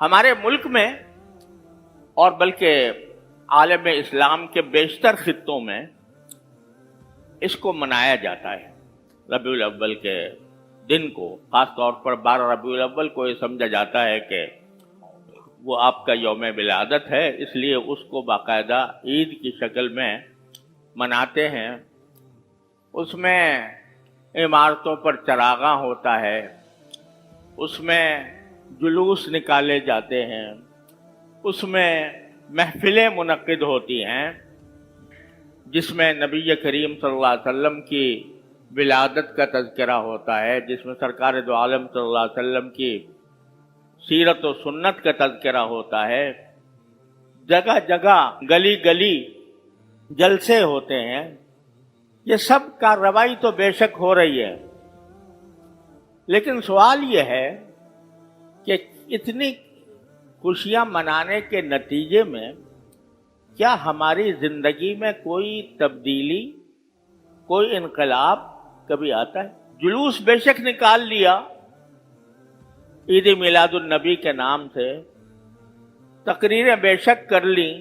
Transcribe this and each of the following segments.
ہمارے ملک میں اور بلکہ عالم اسلام کے بیشتر خطوں میں اس کو منایا جاتا ہے۔ ربیع الاول کے دن کو خاص طور پر 12 ربیع الاول کو یہ سمجھا جاتا ہے کہ وہ آپ کا یوم ولادت ہے، اس لیے اس کو باقاعدہ عید کی شکل میں مناتے ہیں۔ اس میں عمارتوں پر چراغاں ہوتا ہے، اس میں جلوس نکالے جاتے ہیں، اس میں محفلیں منعقد ہوتی ہیں جس میں نبی کریم صلی اللہ علیہ وسلم کی ولادت کا تذکرہ ہوتا ہے، جس میں سرکار دو عالم صلی اللہ علیہ وسلم کی سیرت و سنت کا تذکرہ ہوتا ہے۔ جگہ جگہ گلی گلی جلسے ہوتے ہیں۔ یہ سب کارروائی تو بے شک ہو رہی ہے، لیکن سوال یہ ہے کہ اتنی خوشیاں منانے کے نتیجے میں کیا ہماری زندگی میں کوئی تبدیلی، کوئی انقلاب کبھی آتا ہے؟ جلوس بے شک نکال لیا عید میلاد النبی کے نام سے، تقریریں بے شک کر لیں،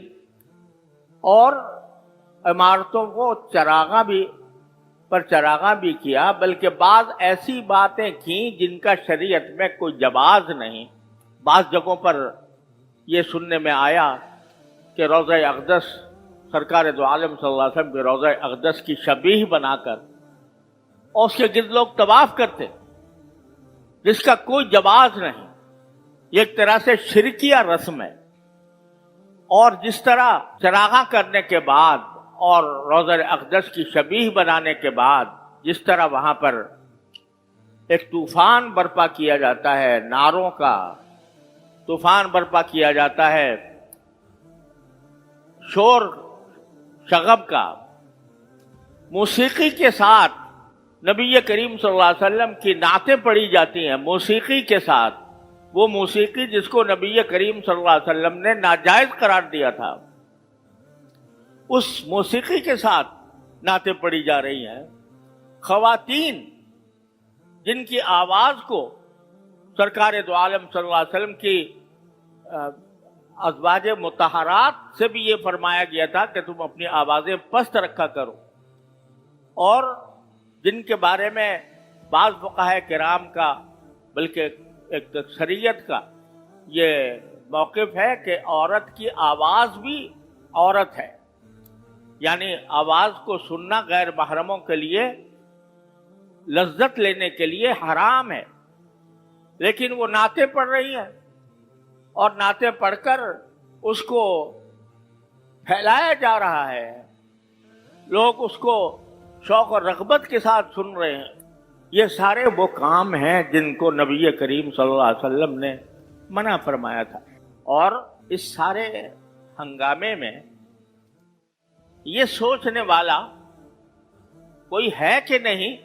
اور عمارتوں کو چراغاں بھی کیا، بلکہ بعض ایسی باتیں کیں جن کا شریعت میں کوئی جواز نہیں۔ بعض جگہوں پر یہ سننے میں آیا کہ روضہ اقدس، سرکار دو عالم صلی اللہ علیہ وسلم کے روضہ اقدس کی شبیہ بنا کر اور اس کے گرد لوگ طواف کرتے، جس کا کوئی جواز نہیں۔ یہ ایک طرح سے شرکیہ رسم ہے، اور جس طرح چراغاں کرنے کے بعد اور روضہ اقدس کی شبیہ بنانے کے بعد جس طرح وہاں پر ایک طوفان برپا کیا جاتا ہے، نعروں کا طوفان برپا کیا جاتا ہے، شور شغب کا، موسیقی کے ساتھ نبی کریم صلی اللہ علیہ وسلم کی نعتیں پڑھی جاتی ہیں، موسیقی کے ساتھ، وہ موسیقی جس کو نبی کریم صلی اللہ علیہ وسلم نے ناجائز قرار دیا تھا، اس موسیقی کے ساتھ نعتیں پڑھی جا رہی ہیں۔ خواتین جن کی آواز کو سرکار دو عالم صلی اللہ علیہ وسلم کی ازواج مطہرات سے بھی یہ فرمایا گیا تھا کہ تم اپنی آوازیں پست رکھا کرو، اور جن کے بارے میں بعض فقہاء کرام کا بلکہ ایک اکثریت کا یہ موقف ہے کہ عورت کی آواز بھی عورت ہے، یعنی آواز کو سننا غیر محرموں کے لیے لذت لینے کے لیے حرام ہے، لیکن وہ نعتیں پڑھ رہی ہیں، اور نعتیں پڑھ کر اس کو پھیلایا جا رہا ہے، لوگ اس کو شوق اور رغبت کے ساتھ سن رہے ہیں۔ یہ سارے وہ کام ہیں جن کو نبی کریم صلی اللہ علیہ وسلم نے منع فرمایا تھا، اور اس سارے ہنگامے میں یہ سوچنے والا کوئی ہے کہ نہیں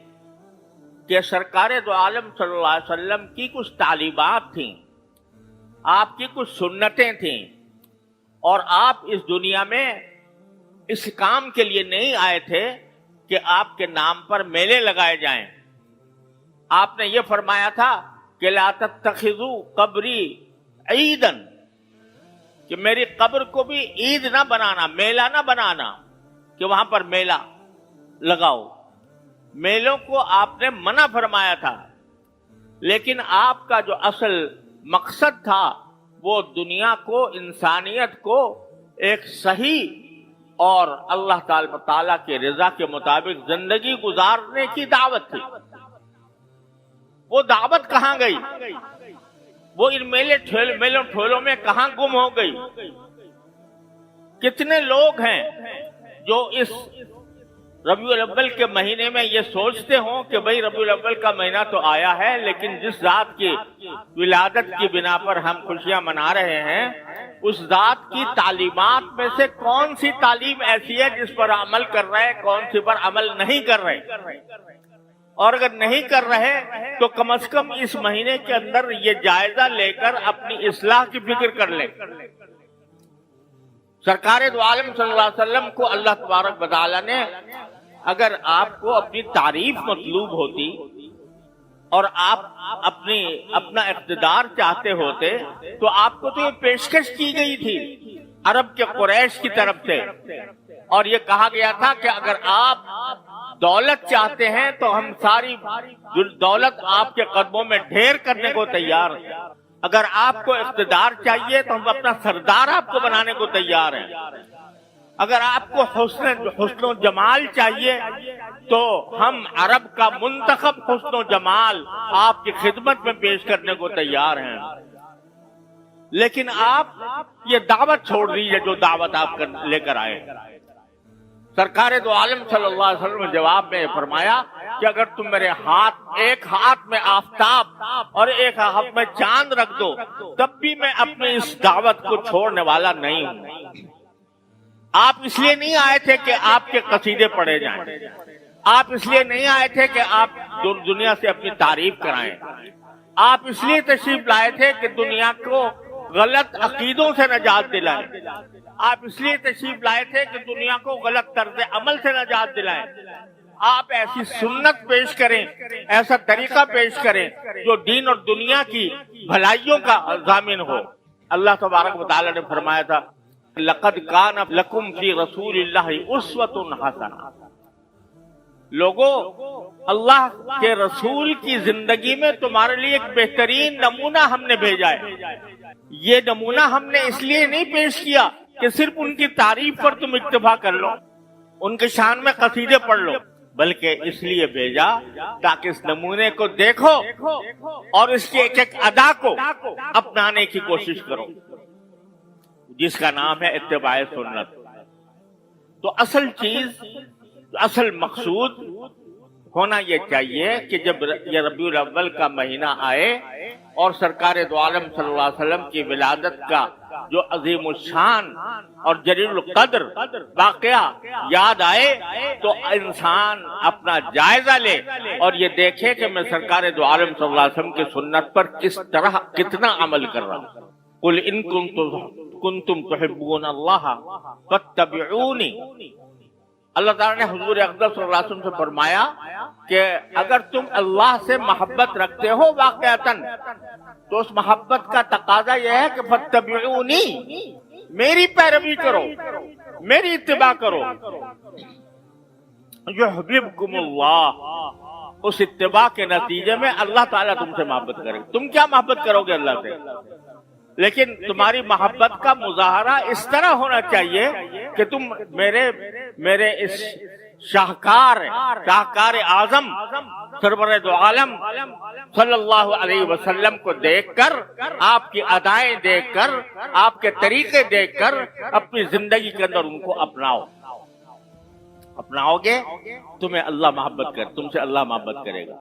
کہ سرکار دو عالم صلی اللہ علیہ وسلم کی کچھ تعلیمات تھیں، آپ کی کچھ سنتیں تھیں، اور آپ اس دنیا میں اس کام کے لیے نہیں آئے تھے کہ آپ کے نام پر میلے لگائے جائیں۔ آپ نے یہ فرمایا تھا کہ لا تتخذوا قبری عیداً، کہ میری قبر کو بھی عید نہ بنانا، میلہ نہ بنانا کہ وہاں پر میلہ لگاؤ۔ میلوں کو آپ نے منع فرمایا تھا، لیکن آپ کا جو اصل مقصد تھا وہ دنیا کو، انسانیت کو ایک صحیح اور اللہ تعالیٰ کی رضا کے مطابق زندگی گزارنے کی دعوت تھی۔ وہ دعوت کہاں گئی؟ وہ ان میلوں ٹھولوں میں کہاں گم ہو گئی؟ کتنے لوگ ہیں جو اس ربیع الاول کے مہینے میں یہ سوچتے ہوں کہ بھئی ربیع الاول کا مہینہ تو آیا ہے، لیکن جس ذات کی ولادت کی بنا پر ہم خوشیاں منا رہے ہیں، اس ذات کی تعلیمات میں سے کون سی تعلیم ایسی ہے جس پر عمل کر رہے، کون سی پر عمل نہیں کر رہے؟ اور اگر نہیں کر رہے تو کم از کم اس مہینے کے اندر یہ جائزہ لے کر اپنی اصلاح کی فکر کر لیں۔ سرکار دو عالم صلی اللہ علیہ وسلم کو اللہ تبارک و تعالی نے، اگر آپ کو اپنی تعریف مطلوب ہوتی اور آپ اپنا اقتدار چاہتے ہوتے تو آپ کو تو یہ پیشکش کی گئی تھی عرب کے قریش کی طرف سے، اور یہ کہا گیا تھا کہ اگر آپ دولت چاہتے ہیں تو ہم ساری دولت آپ کے قدموں میں ڈھیر کرنے کو تیار ہیں، اگر آپ کو اقتدار چاہیے تو ہم اپنا سردار آپ کو بنانے کو تیار ہیں، اگر آپ کو حسن و جمال چاہیے تو ہم عرب کا منتخب حسن و جمال آپ کی خدمت میں پیش کرنے کو تیار ہیں، لیکن آپ یہ دعوت چھوڑ دیجیے جو دعوت آپ لے کر آئے۔ سرکار دو عالم صلی اللہ علیہ وسلم نے جواب میں فرمایا کہ اگر تم میرے ایک ہاتھ میں آفتاب اور ایک ہاتھ میں چاند رکھ دو تب بھی میں اپنی اس دعوت کو چھوڑنے والا نہیں ہوں۔ آپ اس لیے نہیں آئے تھے کہ آپ کے قصیدے پڑھے جائیں، آپ اس لیے نہیں آئے تھے کہ آپ دنیا سے اپنی تعریف کرائیں، آپ اس لیے تشریف لائے تھے کہ دنیا کو غلط عقیدوں سے نجات دلائیں، آپ اس لیے تشریف لائے تھے کہ دنیا کو غلط طرز عمل سے نجات دلائیں، آپ ایسی سنت پیش کریں، ایسا طریقہ پیش کریں جو دین اور دنیا کی بھلائیوں کا ضامن ہو۔ اللہ تبارک و تعالی نے فرمایا تھا لَقَدْ كَانَ لَكُمْ فِي رَسُولِ اللَّهِ أُسْوَةٌ حَسَنَةٌ، لوگوں اللہ کے رسول کی زندگی میں تمہارے لیے ایک بہترین نمونہ ہم نے بھیجا ہے۔ یہ نمونہ ہم نے اس لیے نہیں پیش کیا کہ صرف ان کی تعریف پر تم اکتفا کر لو، ان کے شان میں قصیدے پڑھ لو، بلکہ اس لیے بھیجا تاکہ اس نمونے کو دیکھو اور اس کی ایک ایک ادا کو اپنانے کی کوشش کرو، جس کا نام ہے اتباع سنت۔ تو اصل چیز، اصل مقصود ہونا یہ چاہیے کہ جب یہ ربیع الاول کا مہینہ آئے اور سرکار دو عالم صلی اللہ علیہ وسلم کی ولادت کا جو عظیم الشان اور جلیل القدر واقعہ یاد آئے تو انسان اپنا جائزہ لے اور یہ دیکھے کہ میں سرکار دو عالم صلی اللہ علیہ وسلم کی سنت پر کس طرح کتنا عمل کر رہا ہوں۔ قل ان کنتم تحبون اللہ فاتبعونی، اللہ تعالیٰ نے حضور اقدس صلی اللہ علیہ وسلم سے فرمایا کہ اگر تم اللہ سے محبت رکھتے ہو واقعتاً تو اس محبت کا تقاضا یہ ہے کہ فاتبعونی، میری پیروی کرو، میری اتباع کرو۔ یحببکم اللہ، اس اتباع کے نتیجے میں اللہ تعالیٰ تم سے محبت کرے۔ تم کیا محبت کرو گے اللہ سے؟ لیکن تمہاری محبت کا مظاہرہ اس طرح ہونا چاہیے کہ تم میرے اس شاہکار اعظم سرور دو عالم صلی اللہ علیہ وسلم کو دیکھ کر، آپ کی ادائیں دیکھ کر، آپ کے طریقے دیکھ کر اپنی زندگی کے اندر ان کو اپناؤ گے تمہیں اللہ محبت تم سے اللہ محبت کرے گا۔